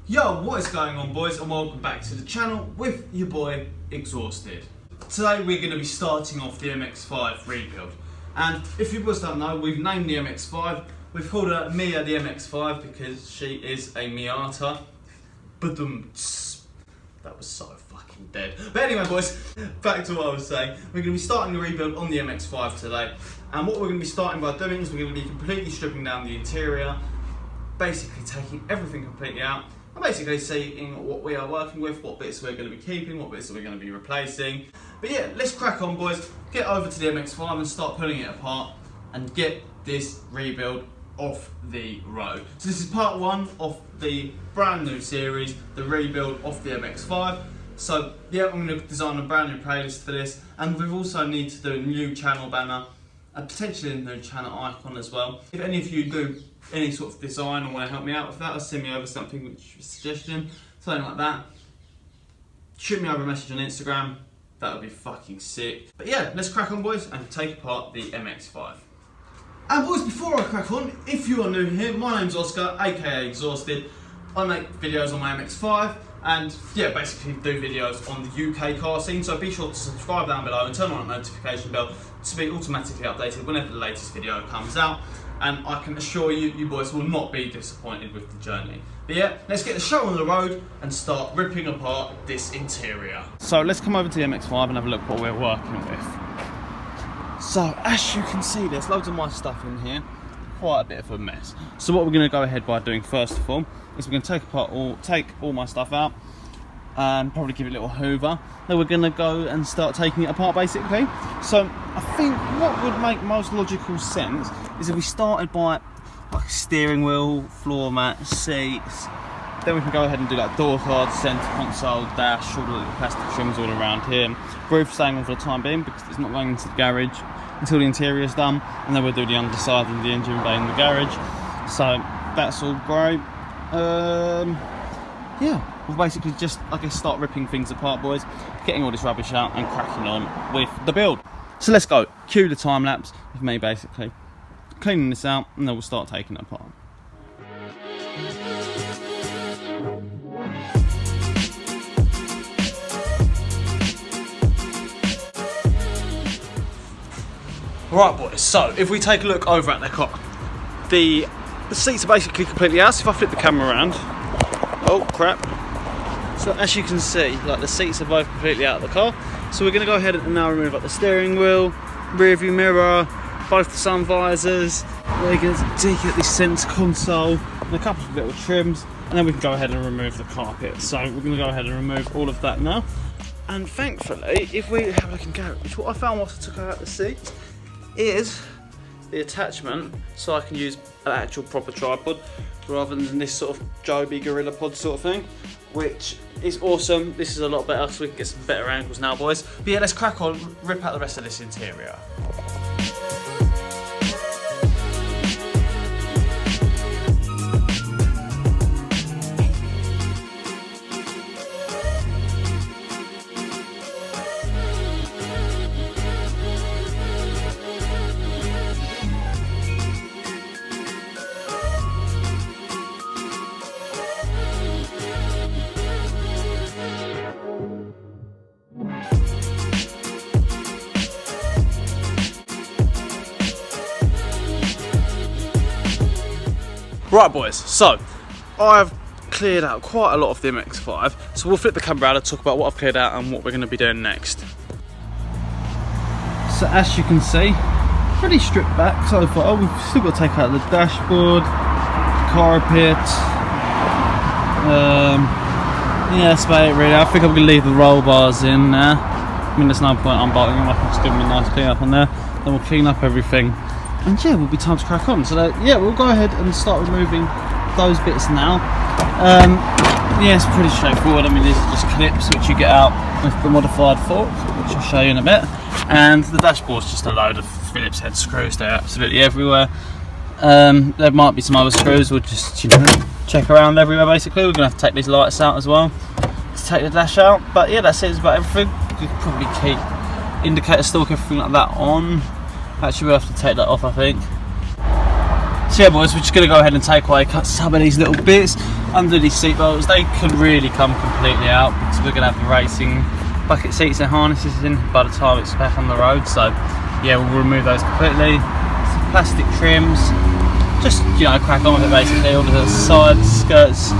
Yo, what is going on, boys, and welcome back to the channel with your boy Exhausted. Today we're going to be starting off the MX5 rebuild, and if you boys don't know, we've named the MX5. We've called her Mia the MX5 because she is a miata. But that was so fucking dead. But anyway, boys, back to what I was saying. We're going to be starting the rebuild on the MX5 today, and what we're going to be starting by doing is we're going to be completely stripping down the interior, basically taking everything completely out. I'm basically seeing what we are working with, what bits we're going to be keeping, what bits we're going to be replacing. But yeah, let's crack on, boys. Get over to the MX5 and start pulling it apart and get this rebuild off the road. So this is part one of the brand new series, the rebuild of the MX5. So yeah, I'm going to design a brand new playlist for this, and we also need to do a new channel banner and potentially a new channel icon as well. If any of you do any sort of design or want to help me out with that, or send me over something which is a suggestion, something like that, shoot me over a message on Instagram. That would be fucking sick. But yeah, let's crack on, boys, and take apart the MX5. And boys, before I crack on, if you are new here, my name's Oscar, aka Exhausted. I make videos on my MX5 and yeah, basically do videos on the UK car scene, so be sure to subscribe down below and turn on that notification bell to be automatically updated whenever the latest video comes out. And I can assure you, you boys will not be disappointed with the journey. But yeah, let's get the show on the road and start ripping apart this interior. So let's come over to the MX5 and have a look what we're working with. So as you can see, there's loads of my stuff in here, quite a bit of a mess. So what we're going to go ahead by doing first of all is we're going to take all my stuff out and probably give it a little hoover. Then we're going to go and start taking it apart basically. So I think what would make most logical sense is if we started by like steering wheel, floor mat, seats, then we can go ahead and do like door cards, centre console, dash, all the little plastic trims all around here. Roof staying on for the time being because it's not going into the garage until the interior is done, and then we'll do the underside and the engine bay in the garage. So that's all great. Yeah, we'll basically just, I guess, start ripping things apart, boys, getting all this rubbish out and cracking on with the build. So let's go. Cue the time lapse of me basically cleaning this out, and then we'll start taking it apart. Right, boys, so if we take a look over at the car, the seats are basically completely out. So if I flip the camera around, oh crap. So as you can see, like the seats are both completely out of the car. So we're going to go ahead and now remove like the steering wheel, rear view mirror, both the sun visors. We're going to take out the centre console and a couple of little trims, and then we can go ahead and remove the carpet. So we're going to go ahead and remove all of that now. And thankfully, if we have a look in garage, what I found whilst I took out the seats is the attachment, so I can use an actual proper tripod rather than this sort of Joby Gorilla Pod sort of thing, which is awesome. This is a lot better, so we can get some better angles now, boys. But yeah, let's crack on, rip out the rest of this interior. Right, boys, so I've cleared out quite a lot of the MX5, so we'll flip the camera out and talk about what I've cleared out and what we're going to be doing next. So as you can see, pretty stripped back so far. We've still got to take out the dashboard, the carpet, yeah, that's about it really. I think I'm going to leave the roll bars in there. I mean, there's no point unbolting them, I can just give them a nice clean up on there. Then we'll clean up everything. And yeah, we'll be time to crack on. So yeah, we'll go ahead and start removing those bits now. Yeah, it's pretty straightforward. I mean, these are just clips which you get out with the modified fork, which I'll show you in a bit. And the dashboard's just a load of Phillips head screws. They're absolutely everywhere. There might be some other screws. We'll just, you know, check around everywhere basically. We're gonna have to take these lights out as well to take the dash out. But yeah, that's it. It's about everything. You could probably keep indicator stalk, everything like that on. Actually, we'll have to take that off, I think. So yeah boys, we're just going to go ahead and take away some of these little bits under these seat belts. They could really come completely out because we're going to have the racing bucket seats and harnesses in by the time it's back on the road. So yeah, we'll remove those completely. Some plastic trims, just, you know, crack on with it basically. All the sides, skirts,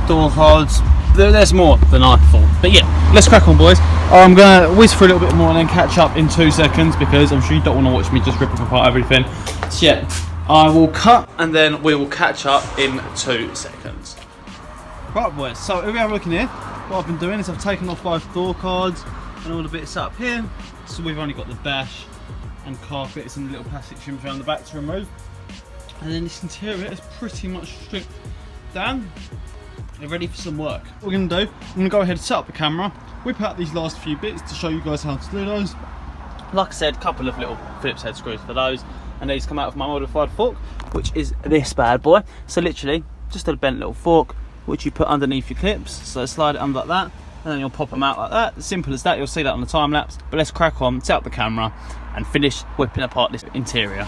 door cards. There's more than I thought, but yeah, let's crack on boys. I'm gonna whiz for a little bit more and then catch up in 2 seconds because I'm sure you don't want to watch me just ripping apart everything. So yeah, I will cut and then we will catch up in 2 seconds. Right boys, so if we have a look in here, what I've been doing is I've taken off both door cards and all the bits up here. So we've only got the dash and carpets and the little plastic trims around the back to remove. And then this interior is pretty much stripped down. They're ready for some work. What we're going to do, I'm going to go ahead and set up the camera, whip out these last few bits to show you guys how to do those. Like I said, a couple of little Phillips head screws for those, and these come out of my modified fork, which is this bad boy. So literally, just a bent little fork, which you put underneath your clips. So slide it under like that, and then you'll pop them out like that. As simple as that, you'll see that on the time lapse. But let's crack on, set up the camera, and finish whipping apart this interior.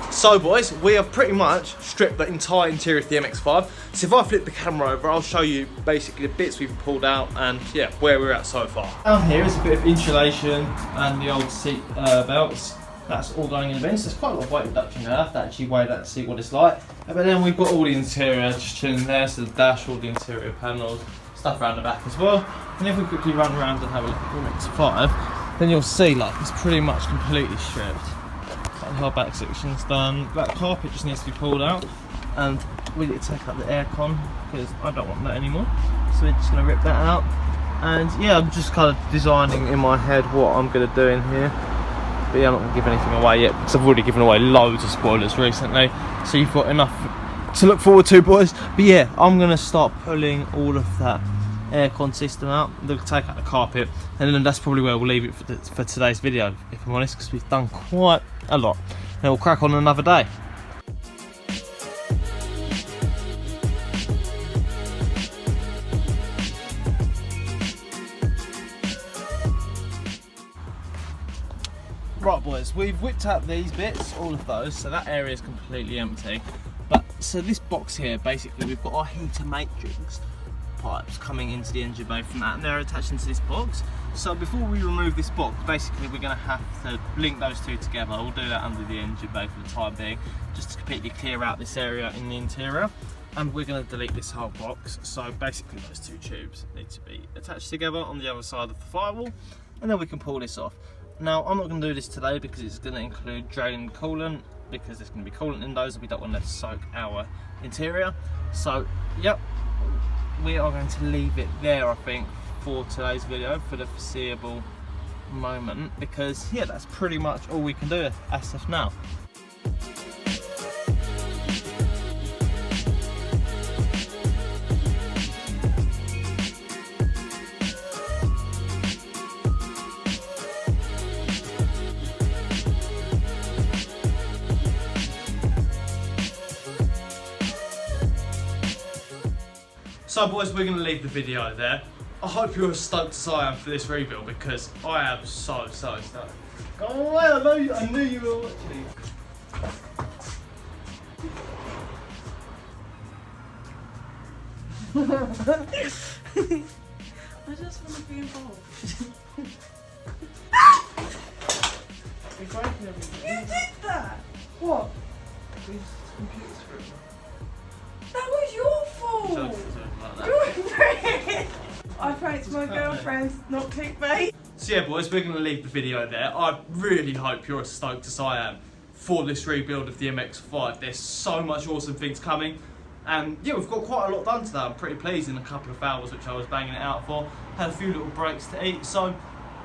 So boys, we have pretty much stripped the entire interior of the MX5. So if I flip the camera over, I'll show you basically the bits we've pulled out and yeah, where we're at so far. Down here is a bit of insulation and the old seat belts. That's all going in the bin. So there's quite a lot of weight reduction there. I have to actually weigh that to see what it's like. But then we've got all the interior just chilling there. So the dash, all the interior panels, stuff around the back as well. And if we quickly run around and have a look at the MX5, then you'll see like it's pretty much completely stripped. The whole back section's done. That carpet just needs to be pulled out, and we need to take out the aircon because I don't want that anymore. So we're just going to rip that out, and yeah, I'm just kind of designing in my head what I'm going to do in here. But yeah, I'm not going to give anything away yet because I've already given away loads of spoilers recently. So you've got enough to look forward to, boys. But yeah, I'm going to start pulling all of that aircon system out. They'll take out the carpet, and then that's probably where we'll leave it for today's video, if I'm honest, because we've done quite a lot. And we'll crack on another day. Right boys, we've whipped out these bits, all of those, so that area is completely empty. But so this box here, basically we've got our heater matrix pipes coming into the engine bay from that, and they're attached into this box. So before we remove this box, basically we're going to have to link those two together. We'll do that under the engine bay for the time being, just to completely clear out this area in the interior. And we're going to delete this whole box. So basically those two tubes need to be attached together on the other side of the firewall, and then we can pull this off. Now I'm not going to do this today because it's going to include draining coolant, because there's going to be coolant in those and we don't want to soak our interior. So yep, we are going to leave it there, I think, for today's video for the foreseeable moment, because yeah, that's pretty much all we can do as of now. So boys, we're going to leave the video there. I hope you're as stoked as I am for this rebuild, because I am so stoked. Go away, I knew you were watching. I just want to be involved. You're breaking everything. You did that! What? These computer screens. That was your fault! I pranked my girlfriend, not clickbait. So yeah boys, we're going to leave the video there. I really hope you're as stoked as I am for this rebuild of the MX5. There's so much awesome things coming. And yeah, we've got quite a lot done today. I'm pretty pleased in a couple of hours, which I was banging it out for. Had a few little breaks to eat. So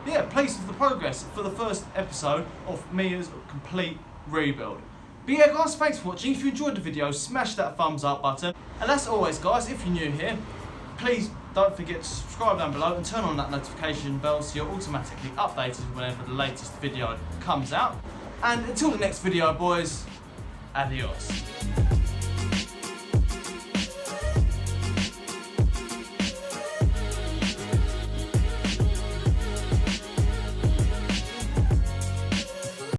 yeah, pleased with the progress for the first episode of Mia's complete rebuild. But yeah guys, thanks for watching. If you enjoyed the video, smash that thumbs up button. And as always guys, if you're new here, please don't forget to subscribe down below and turn on that notification bell so you're automatically updated whenever the latest video comes out. And until the next video, boys, adios.